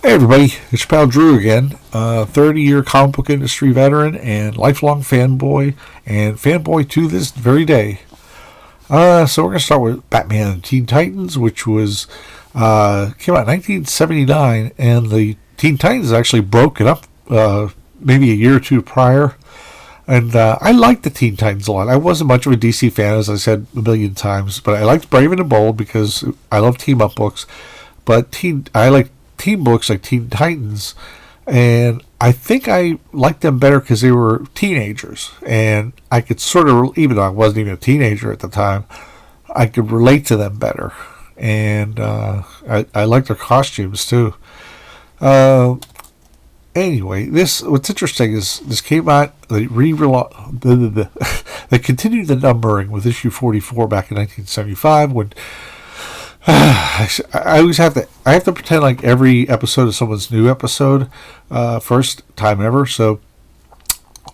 Hey everybody, it's your pal Drew again, 30-year comic book industry veteran and lifelong fanboy, and fanboy to this very day. So we're going to start with Batman and Teen Titans, which was came out in 1979, and the Teen Titans actually broken up maybe a year or two prior. And I liked the Teen Titans a lot. I wasn't much of a DC fan, as I said a million times, but I liked Brave and the Bold because I love team-up books. But I like team books like Teen Titans, and I think I liked them better because they were teenagers, and I could sort of, even though I wasn't even a teenager at the time, I could relate to them better, and I liked their costumes too. Anyway, what's interesting is this came out, they continued the numbering with issue 44 back in 1975 when I always have to pretend like every episode is someone's new episode, first time ever. So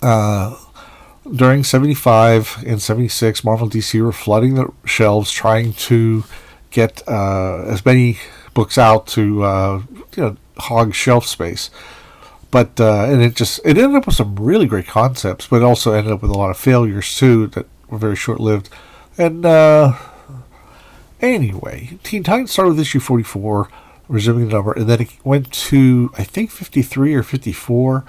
during 75 and 76, Marvel and DC were flooding the shelves trying to get as many books out to hog shelf space. But and it ended up with some really great concepts, but it also ended up with a lot of failures too that were very short-lived. And anyway, Teen Titans started with issue 44, resuming the number, and then it went to, I think, 53 or 54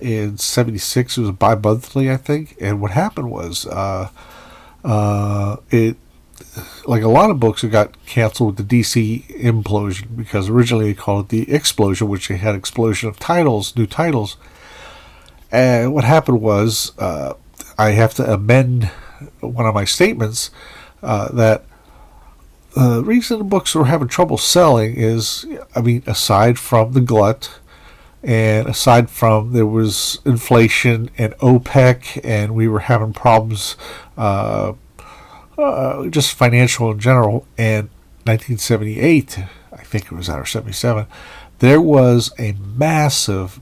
in 76. It was bi-monthly, I think. And what happened was, it, like a lot of books, it got canceled with the DC implosion, because originally they called it the explosion, which they had explosion of titles, new titles. And what happened was, I have to amend one of my statements that the reason the books were having trouble selling is, aside from the glut, and aside from there was inflation and OPEC, and we were having problems, just financial in general, and 1978, I think it was that, or 77, there was a massive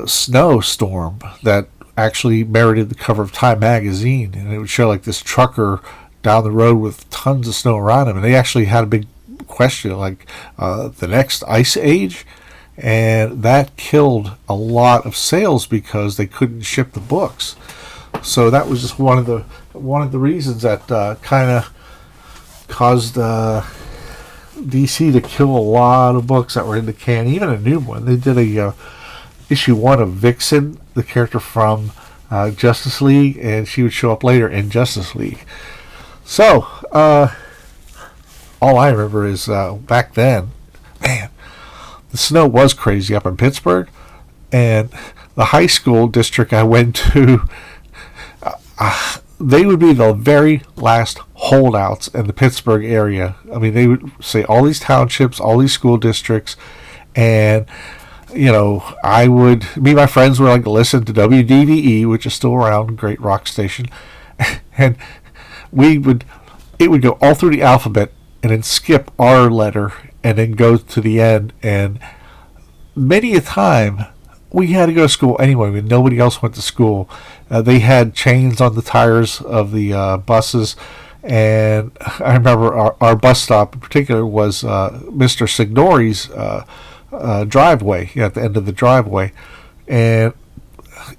snowstorm that actually merited the cover of Time magazine, and it would show like this trucker down the road with tons of snow around him, and they actually had a big question like the next ice age, and that killed a lot of sales because they couldn't ship the books. So that was just one of the reasons that kind of caused DC to kill a lot of books that were in the can, even a new one. They did a issue 1 of Vixen, the character from Justice League, and she would show up later in Justice League. So, all I remember is back then, man, the snow was crazy up in Pittsburgh, and the high school district I went to, they would be the very last holdouts in the Pittsburgh area. They would say all these townships, all these school districts, and me and my friends were like listen to WDVE, which is still around, great rock station, and it would go all through the alphabet and then skip our letter and then go to the end, and many a time we had to go to school anyway when nobody else went to school. They had chains on the tires of the buses, and I remember our bus stop in particular was Mr. Signori's driveway, at the end of the driveway, and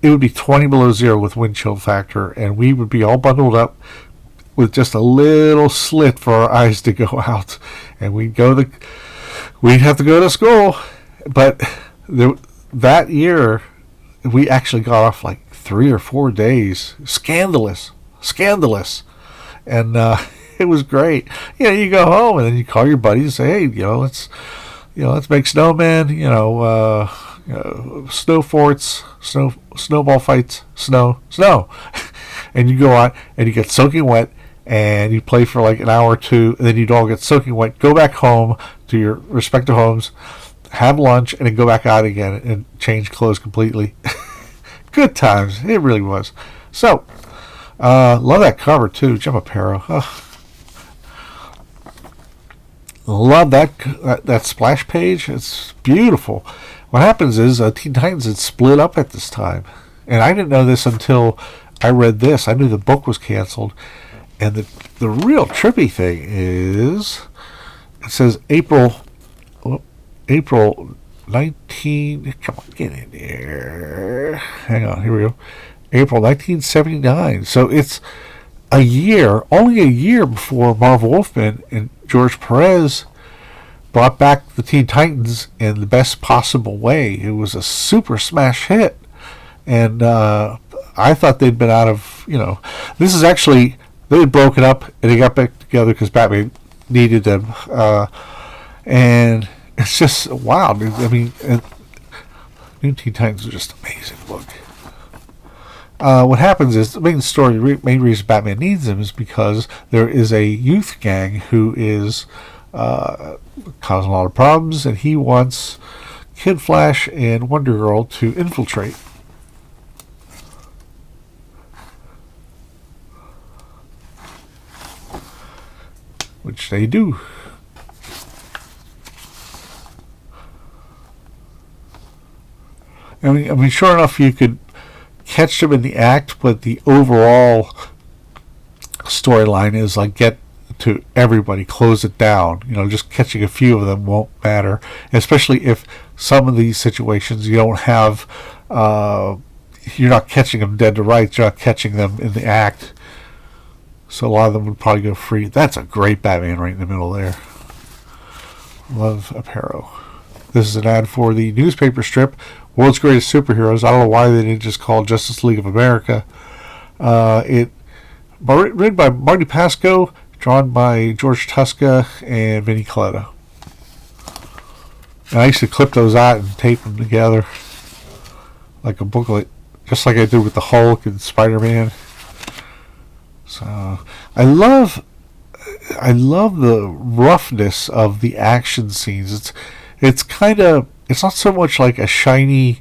it would be 20 below zero with wind chill factor, and we would be all bundled up with just a little slit for our eyes to go out, and we'd have to go to school. But that year we actually got off like 3 or 4 days. Scandalous, and it was great. You go home and then you call your buddies and say, hey, let's make snowmen, snow forts, snowball fights, snow. And you go out and you get soaking wet, and you play for like an hour or two, and then you'd all get soaking wet, go back home to your respective homes, have lunch, and then go back out again and change clothes completely. Good times. It really was. So, love that cover too, Jim Aparo. Love that splash page. It's beautiful. What happens is Teen Titans had split up at this time, and I didn't know this until I read this. I knew the book was canceled, and the real trippy thing is it says April 19. Come on, get in there. Hang on, here we go. April 1979. So it's only a year before Marv Wolfman and George Perez brought back the Teen Titans in the best possible way. It was a super smash hit. And I thought they'd been out of, this is actually, they had broken up and they got back together because Batman needed them. And it's just, wow. I mean, New Teen Titans are just an amazing book. What happens is, the main reason Batman needs them is because there is a youth gang who is causing a lot of problems, and he wants Kid Flash and Wonder Girl to infiltrate. Which they do. I mean, sure enough, you could catch them in the act, but the overall storyline is like get to everybody, close it down. Just catching a few of them won't matter, especially if some of these situations you don't have, you're not catching them dead to rights, you're not catching them in the act. So a lot of them would probably go free. That's a great Batman right in the middle there. Love Aparo. This is an ad for the newspaper strip, World's Greatest Superheroes. I don't know why they didn't just call Justice League of America. Written by Marty Pasco, drawn by George Tuska and Vinnie Coletta. And I used to clip those out and tape them together like a booklet, just like I did with the Hulk and Spider-Man. So I love the roughness of the action scenes. It's not so much like a shiny,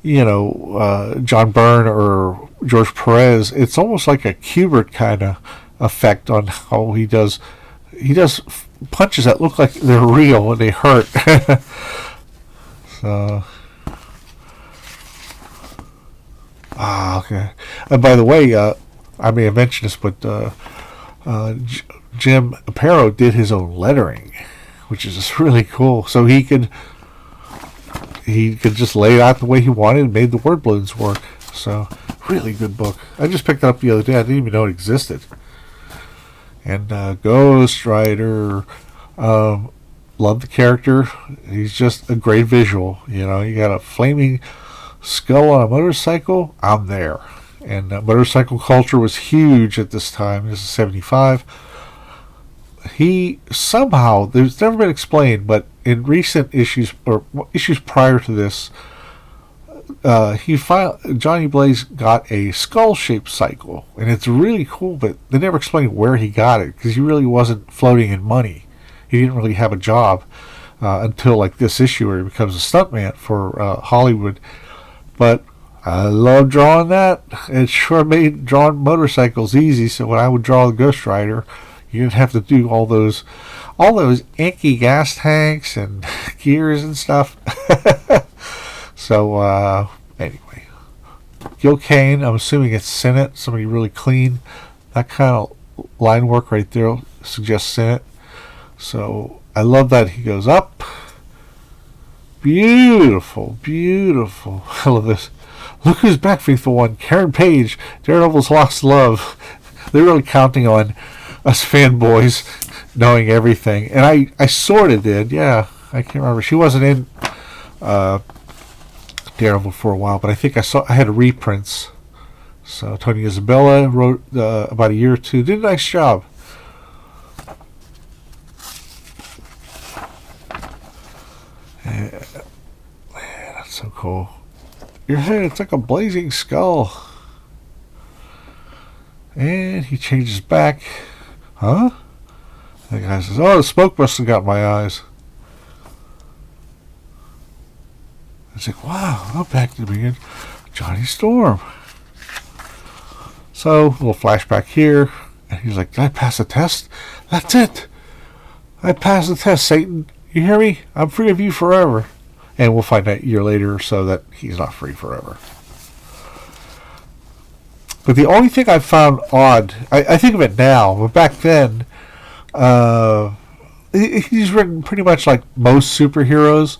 John Byrne or George Perez. It's almost like a Kubert kind of effect on how he does punches that look like they're real and they hurt. So, okay. And by the way, I may have mentioned this, but Jim Aparo did his own lettering, which is just really cool. So he could just lay it out the way he wanted and made the word balloons work. So, really good book. I just picked it up the other day. I didn't even know it existed. And Ghost Rider, love the character. He's just a great visual. You got a flaming skull on a motorcycle. I'm there. And motorcycle culture was huge at this time. This is 75. He somehow, there's never been explained, but in recent issues or issues prior to this, Johnny Blaze got a skull-shaped cycle, and it's really cool. But they never explained where he got it because he really wasn't floating in money. He didn't really have a job until like this issue where he becomes a stuntman for Hollywood. But I love drawing that. It sure made drawing motorcycles easy. So when I would draw the Ghost Rider, you didn't have to do all those inky gas tanks and gears and stuff. So anyway, Gil Kane, I'm assuming it's Senate, somebody really clean. That kind of line work right there suggests Senate. So I love that he goes up. Beautiful, beautiful. I love this. Look who's back, faithful one. Karen Page, Daredevil's lost love. They're really counting on us fanboys knowing everything. And I sort of did, yeah. I can't remember. She wasn't in Daredevil for a while, but I think I had reprints. So Tony Isabella wrote about a year or two. Did a nice job. Man, that's so cool. Your head, it's like a blazing skull. And he changes back. Huh? The guy says, oh, the smoke must have got my eyes. It's like, wow, I'm back to being Johnny Storm. So, a little flashback here. And he's like, did I pass the test? That's it. I passed the test, Satan. You hear me? I'm free of you forever. And we'll find out a year later or so that he's not free forever. But the only thing I found odd, I think of it now, but back then, he's written pretty much like most superheroes.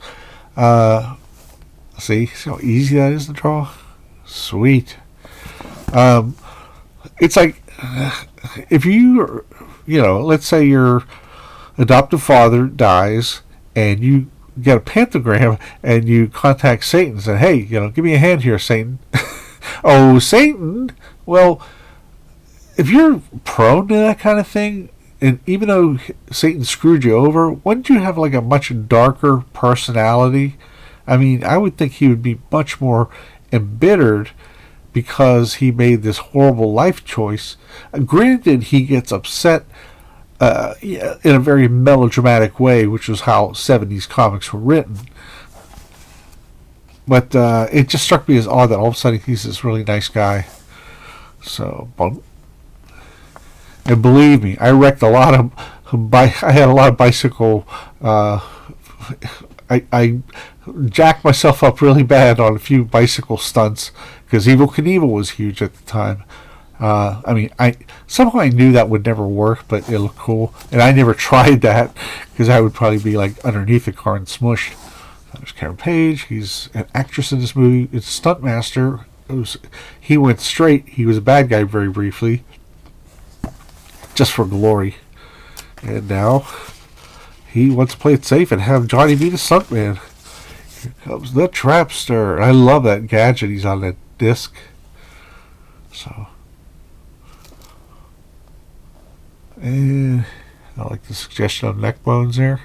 See how easy that is to draw. Sweet. It's like if let's say your adoptive father dies and you get a pentagram and you contact Satan and say, hey, give me a hand here, Satan. Oh, Satan. Well, if you're prone to that kind of thing, and even though Satan screwed you over, wouldn't you have like a much darker personality? I mean, I would think he would be much more embittered because he made this horrible life choice. Granted, he gets upset in a very melodramatic way, which was how 70s comics were written. But it just struck me as odd that all of a sudden he's this really nice guy. So, and believe me, I wrecked a lot of. I had a lot of bicycle. I jacked myself up really bad on a few bicycle stunts because Evel Knievel was huge at the time. I somehow I knew that would never work, but it looked cool, and I never tried that because I would probably be like underneath the car and smushed. There's Karen Page. He's an actress in this movie. It's Stuntmaster. He went straight. He was a bad guy very briefly, just for glory, and now he wants to play it safe and have Johnny be the stuntman. Here comes the Trapster. I love that gadget. He's on that disc. So, and I like the suggestion of neck bones there.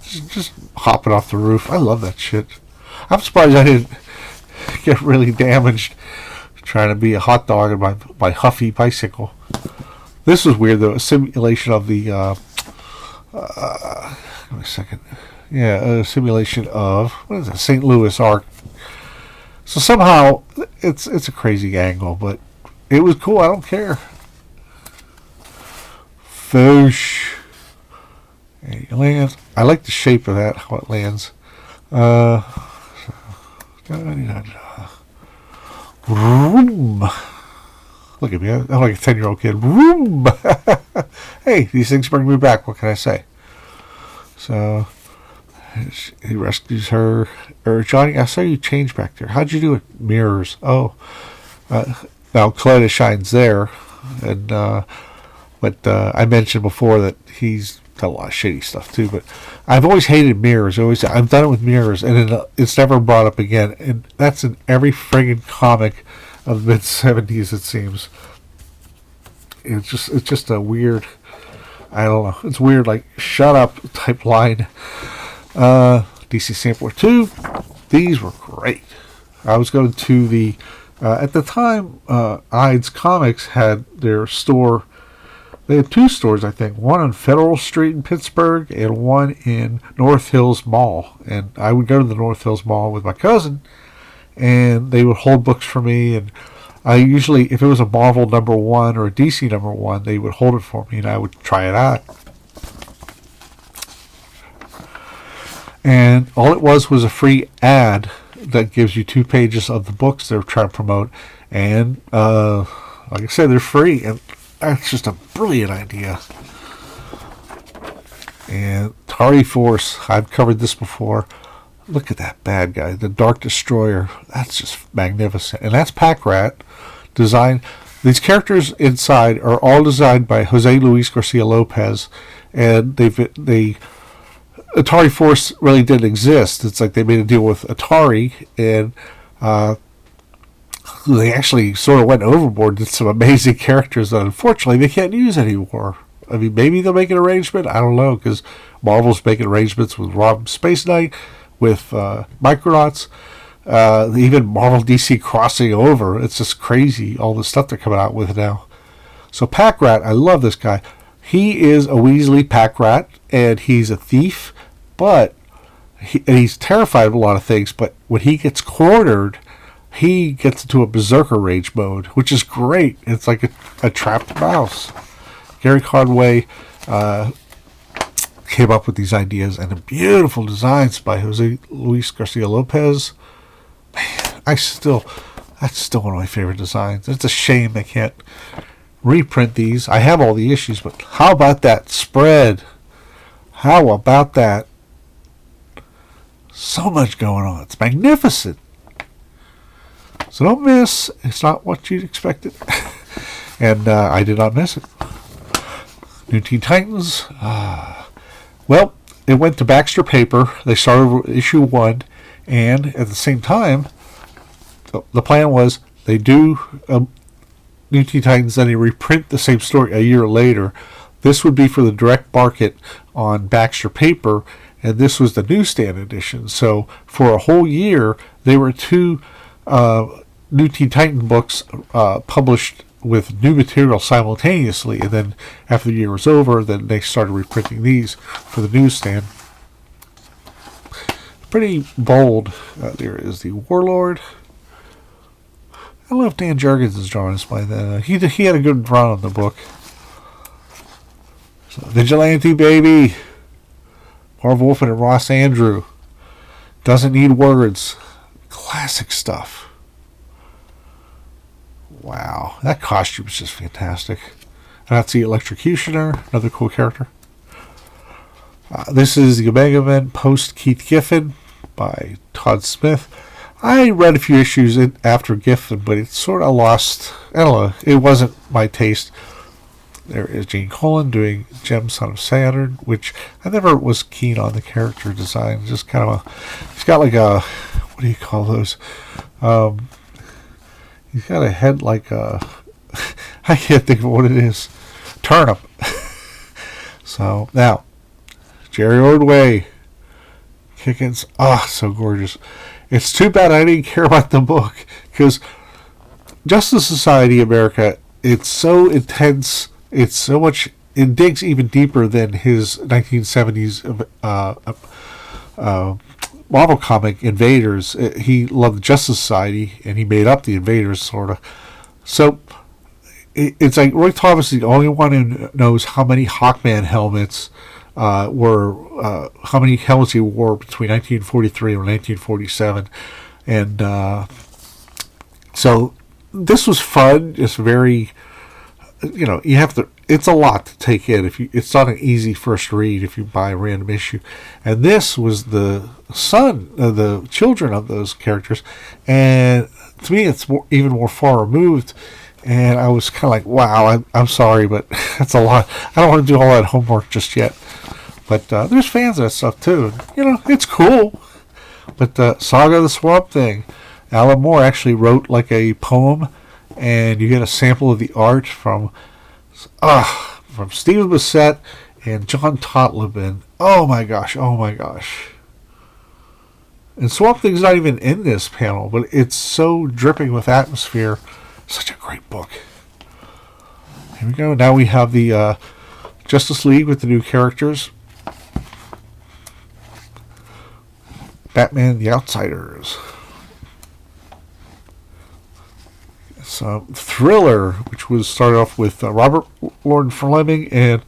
Just hopping off the roof. I love that shit. I'm surprised I didn't get really damaged trying to be a hot dog in my Huffy bicycle. This was weird though. A simulation of the. Give me a second. Yeah, a simulation of what is it? St. Louis Arc. So somehow it's a crazy angle, but it was cool. I don't care. Foosh. It lands. I like the shape of that, how it lands. Vroom. Look at me. I'm like a 10-year-old kid. Vroom. Hey, these things bring me back. What can I say? So he rescues her. Or Johnny, I saw you change back there. How'd you do it? Mirrors. Oh. Now Cleta shines there. And but I mentioned before that he's got a lot of shady stuff too, but I've always hated mirrors. I've done it with mirrors, and it's never brought up again. And that's in every friggin' comic of the mid '70s, it seems. It's just a weird. I don't know. It's weird, like shut up type line. DC Sampler 2. These were great. I was going to the at the time. Ides Comics had their store. They had two stores, I think. One on Federal Street in Pittsburgh and one in North Hills Mall. And I would go to the North Hills Mall with my cousin, and they would hold books for me. And I usually, if it was a Marvel #1 or a DC #1, they would hold it for me, and I would try it out. And all it was a free ad that gives you 2 pages of the books they're trying to promote. And like I said, they're free. And that's just a brilliant idea. And Atari Force, I've covered this before. Look at that bad guy, the Dark Destroyer. That's just magnificent. And that's Pack Rat. Design. These characters inside are all designed by Jose Luis Garcia Lopez. And Atari Force really didn't exist. It's like they made a deal with Atari, and they actually sort of went overboard, did some amazing characters that unfortunately they can't use anymore. I mean, maybe they'll make an arrangement. I don't know, because Marvel's making arrangements with Rob Space Knight, with Micronauts, even Marvel DC crossing over. It's just crazy, all the stuff they're coming out with now. So Pack Rat, I love this guy. He is a Weasley Pack Rat, and he's a thief, but he's terrified of a lot of things, but when he gets cornered, he gets into a berserker rage mode, which is great. It's like a trapped mouse. Gary Conway came up with these ideas, and the beautiful designs by Jose Luis Garcia Lopez. Man, that's still one of my favorite designs. It's a shame they can't reprint these. I have all the issues, but how about that spread? How about that? So much going on. It's magnificent. So don't miss. It's not what you'd expected. And I did not miss it. New Teen Titans. Well, it went to Baxter Paper. They started with issue 1. And at the same time, the plan was they do New Teen Titans, then they reprint the same story a year later. This would be for the direct market on Baxter Paper, and this was the newsstand edition. So for a whole year, there were 2 New Teen Titan books published with new material simultaneously, and then after the year was over, then they started reprinting these for the newsstand. Pretty bold. There is the Warlord. I don't know if Dan Jurgens is drawing this by then. He had a good run on the book. So, Vigilante Baby. Marv Wolfman and Ross Andrew. Doesn't need words. Classic stuff. Wow. That costume is just fantastic. And that's the Electrocutioner. Another cool character. This is the Omega Men post Keith Giffen by Todd Smith. I read a few issues after Giffen, but it sort of lost. I don't know. It wasn't my taste. There is Gene Colan doing Gem, Son of Saturn, which I never was keen on the character design. Just kind of he's got like a, what do you call those? He's got a head like a, I can't think of what it is. Turnip. So now, Jerry Ordway, Kickens. So gorgeous. It's too bad I didn't care about the book, because Justice Society America, it's so intense, it's so much, it digs even deeper than his 1970s Marvel comic Invaders. He loved Justice Society, and he made up the Invaders, sort of. So it's like Roy Thomas is the only one who knows how many Hawkman helmets how many helmets he wore between 1943 and 1947. And so this was fun. It's very, you have to, it's a lot to take in. It's not an easy first read if you buy a random issue. And this was the the children of those characters. And to me, it's even more far removed. And I was kind of like, wow, I'm sorry, but that's a lot. I don't want to do all that homework just yet. But there's fans of that stuff too. It's cool. But Saga of the Swamp Thing, Alan Moore actually wrote like a poem, and you get a sample of the art from Stephen Bissett and John Totleben. Oh my gosh. And Swamp Thing's not even in this panel, but it's so dripping with atmosphere. Such a great book. Here we go. Now we have the Justice League with the new characters. Batman the Outsiders. So, Thriller, which was started off with Robert Lord Fleming and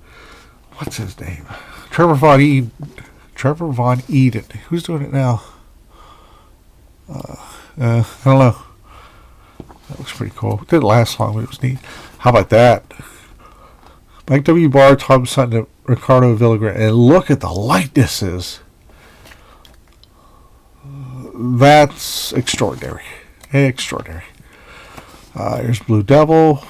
what's his name? Trevor Von Eden. Who's doing it now? I don't know. That looks pretty cool. It didn't last long, but it was neat. How about that? Mike W. Barr, Tom Sutton, and Ricardo Villagrán. And look at the likenesses. That's extraordinary. Extraordinary. Here's Blue Devil.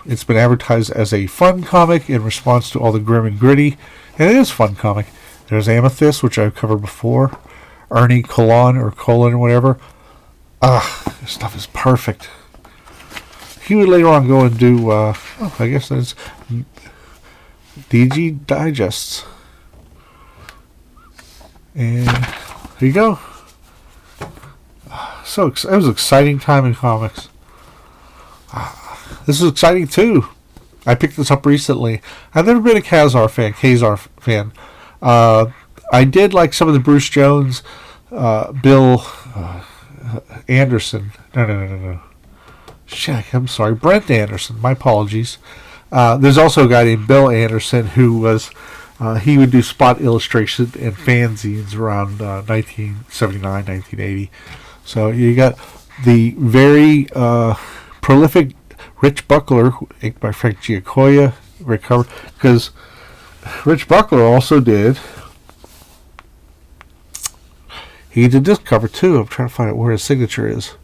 It's been advertised as a fun comic in response to all the grim and gritty. And it is a fun comic. There's Amethyst, which I've covered before. Ernie Colon or whatever. This stuff is perfect. He would later on go and do, I guess that's DG Digests. And here you go. So it was an exciting time in comics. This is exciting too. I picked this up recently. I've never been a KaZar fan. I did like some of the Bruce Jones, Bill Anderson. No. Shit, I'm sorry. Brent Anderson. My apologies. There's also a guy named Bill Anderson who was, he would do spot illustration and fanzines around 1979, 1980. So you got the very prolific Rich Buckler, inked by Frank Giacoia, great cover, because Rich Buckler also did. He did this cover too. I'm trying to find out where his signature is.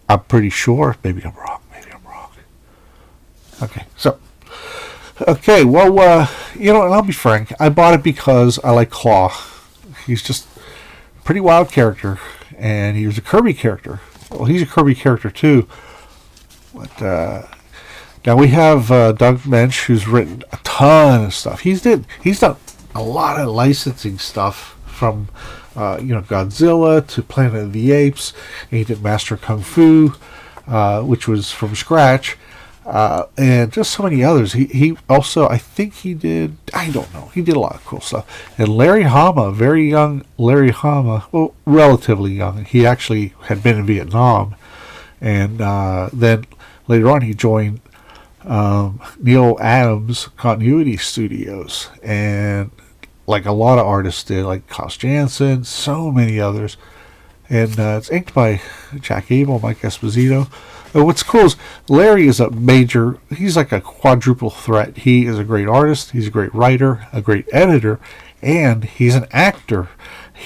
I'm pretty sure. Maybe I'm wrong. Okay, so. Okay, well, and I'll be frank. I bought it because I like Claw. He's just a pretty wild character. And he was a Kirby character. Well, he's a Kirby character too. But, now we have Doug Mensch, who's written a ton of stuff. He's done a lot of licensing stuff from, Godzilla to Planet of the Apes. And he did Master Kung Fu, which was from scratch, and just so many others. He also, I think he did, I don't know, he did a lot of cool stuff. And Larry Hama, very young Larry Hama, well, relatively young. He actually had been in Vietnam, and then later on he joined Neil Adams Continuity Studios, and like a lot of artists did, like Klaus Janson, so many others. And it's inked by Jack Abel, Mike Esposito. And what's cool is Larry is he's like a quadruple threat. He is a great artist, he's a great writer, a great editor, and he's an actor.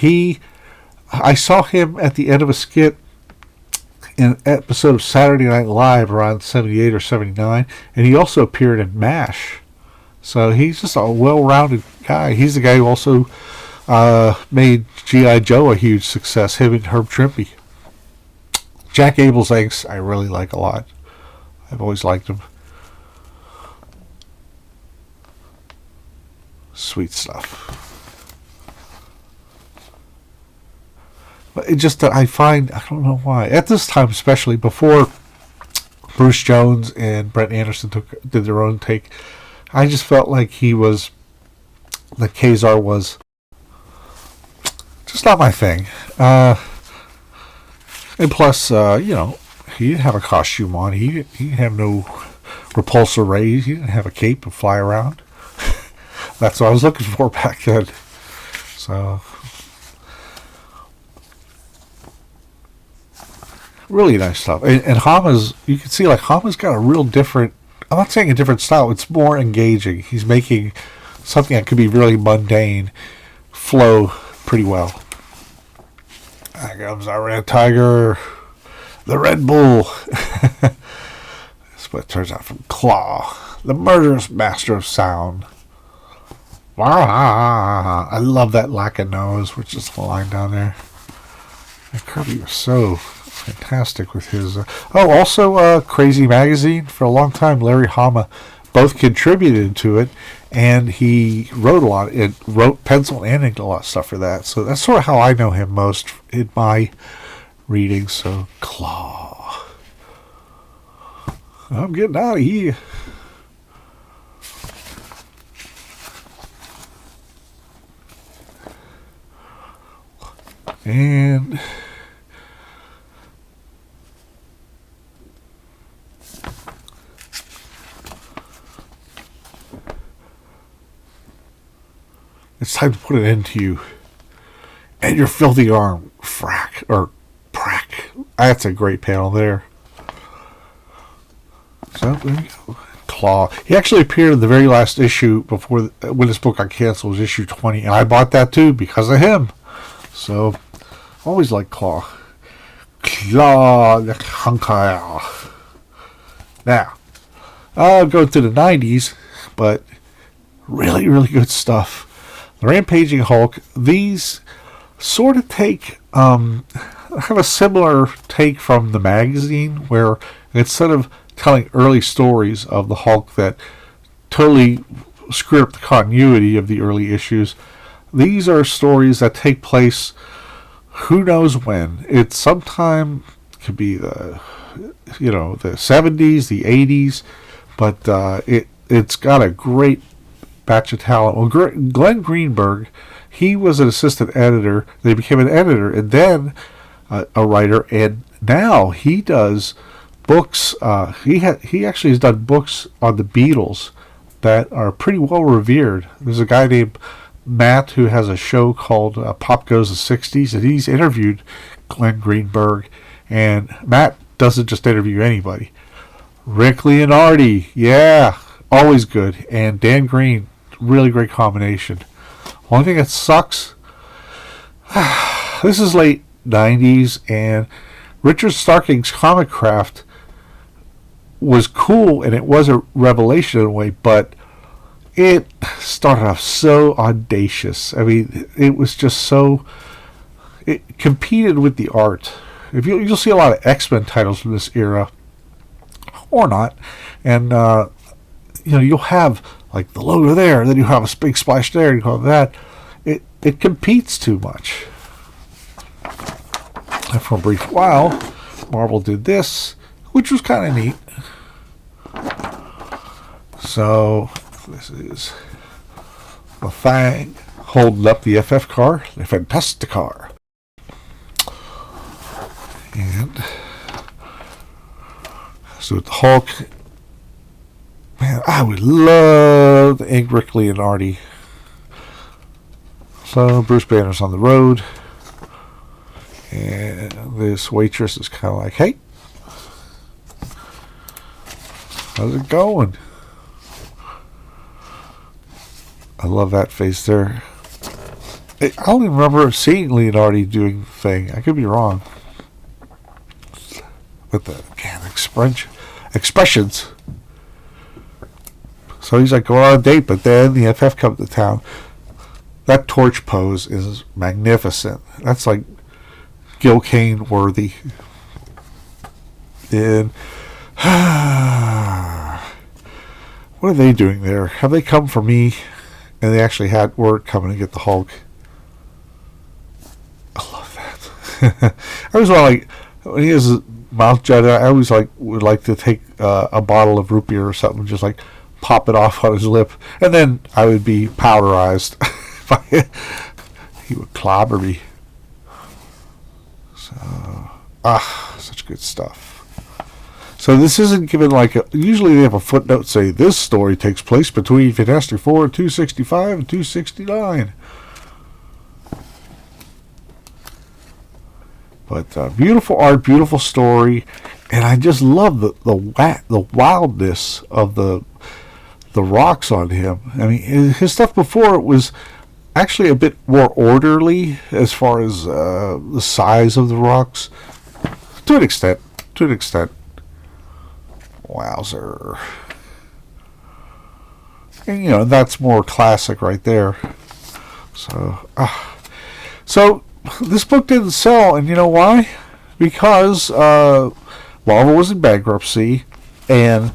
I saw him at the end of a skit in an episode of Saturday Night Live around 78 or 79, and he also appeared in MASH. So he's just a well-rounded guy. He's the guy who also made G.I. Joe a huge success, him and Herb Trimpe. Jack Abel's inks I really like a lot. I've always liked him. Sweet stuff. But it just that I don't know why. At this time, especially before Bruce Jones and Brett Anderson did their own take, I just felt like Ka-Zar was just not my thing. And plus, he didn't have a costume on. He didn't have no repulsor rays. He didn't have a cape and fly around. That's what I was looking for back then. So, really nice stuff. And Hama's, you can see, like, Hama's got a real different, I'm not saying a different style, it's more engaging. He's making something that could be really mundane flow pretty well. Here comes our Red Tiger, the Red Bull. That's what it turns out from Claw, the murderous master of sound. I love that lack of nose, which is the line down there. And Kirby was so fantastic with his. Also Crazy Magazine. For a long time, Larry Hama both contributed to it, and he wrote a lot. It wrote, pencil, and inked a lot of stuff for that. So that's sort of how I know him most in my reading. So Claw. I'm getting out of here. And it's time to put an end to you and your filthy arm, frack, or prack. That's a great panel there. So there we go. Claw. He actually appeared in the very last issue before when this book got canceled, was issue 20, and I bought that too because of him. So always like Claw. Claw the Conqueror. Now, I'll go to the 90s, but really, really good stuff. The Rampaging Hulk, these sort of have a similar take from the magazine, where instead of telling early stories of the Hulk that totally screw up the continuity of the early issues, these are stories that take place who knows when. It sometime could be the 70s, the 80s, but it's got a great batch of talent. Well, Glenn Greenberg, he was an assistant editor. They became an editor and then a writer, and now he does books. He actually has done books on the Beatles that are pretty well revered. There's a guy named Matt who has a show called Pop Goes the 60s, and he's interviewed Glenn Greenberg, and Matt doesn't just interview anybody. Rick Leonardi, yeah, always good. And Dan Green, really great combination. Only thing that sucks, this is late 90s, and Richard Starking's comic craft was cool, and it was a revelation in a way, but it started off so audacious. I mean, it was just so... It competed with the art. You'll see a lot of X-Men titles from this era, or not, and you'll have like the logo there, and then you have a big splash there, and you have that. It competes too much. And for a brief while, Marvel did this, which was kind of neat. So this is the Thing holding up the FF car, the Fantastic car. And so with the Hulk, man, I would love the ink Rick Leonardi. So Bruce Banner's on the road, and this waitress is kind of like, "Hey, how's it going?" I love that face there. I don't even remember seeing Leonardi doing the thing. I could be wrong. With the expressions. So he's like going on a date, but then the FF come to town. That torch pose is magnificent. That's like Gil Kane worthy. And what are they doing there? Have they come for me? And they actually had word coming to get the Hulk. I love that. I was like, when he has a mouth jet, I always would like to take a bottle of root beer or something, just like pop it off on his lip, and then I would be powderized. He would clobber me. So, such good stuff. So this isn't given like usually they have a footnote say this story takes place between Fantastic Four 265 and 269. But beautiful art, beautiful story, and I just love the wildness of the rocks on him. I mean, his stuff before it was actually a bit more orderly as far as the size of the rocks, to an extent. Wowzer. And that's more classic right there. So this book didn't sell, and you know why? Because Marvel was in bankruptcy, and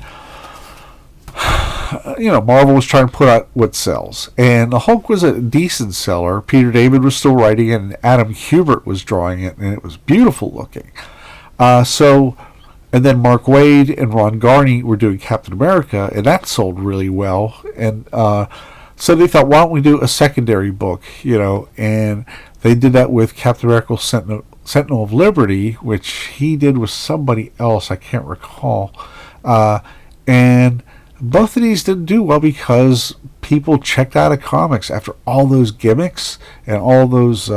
Marvel was trying to put out what sells. And the Hulk was a decent seller. Peter David was still writing it, and Adam Kubert was drawing it, and it was beautiful looking. And then Mark Waid and Ron Garney were doing Captain America, and that sold really well. And so they thought, why don't we do a secondary book, and they did that with Captain America Sentinel of Liberty, which he did with somebody else, I can't recall. And both of these didn't do well because people checked out of comics after all those gimmicks and all those,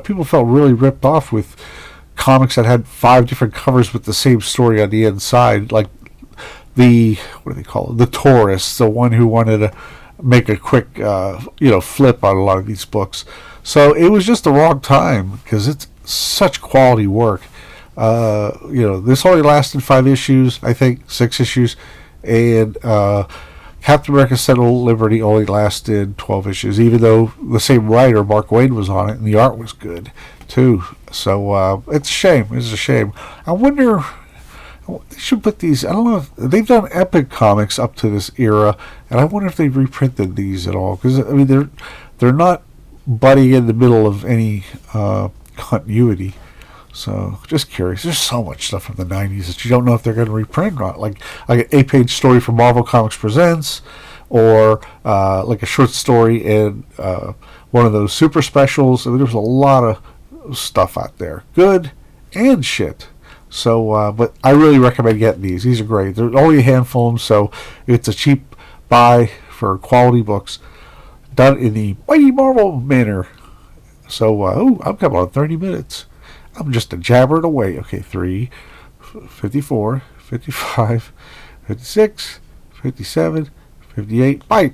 people felt really ripped off with comics that had 5 different covers with the same story on the inside, like the, what do they call it, the tourist, the one who wanted to make a quick, flip on a lot of these books. So it was just the wrong time because it's such quality work. This only lasted 5 issues, I think, 6 issues, and Captain America Sentinel Liberty only lasted 12 issues, even though the same writer, Mark Waid, was on it, and the art was good, too. So it's a shame. It's a shame. I wonder... They should put these... I don't know if... They've done Epic Comics up to this era, and I wonder if they've reprinted these at all. Because, I mean, they're not butting in the middle of any continuity. So, just curious. There's so much stuff from the 90s that you don't know if they're going to reprint or not. Like an 8-page story from Marvel Comics Presents, or like a short story in one of those super specials. I mean, there's a lot of stuff out there. Good and shit. So, but I really recommend getting these. These are great. There's only a handful of them, so it's a cheap buy for quality books done in the Mighty Marvel manner. So, I'm coming on 30 minutes. I'm just a jabbering away. Okay, 3, 54, 55, 56, 57, 58. Bye.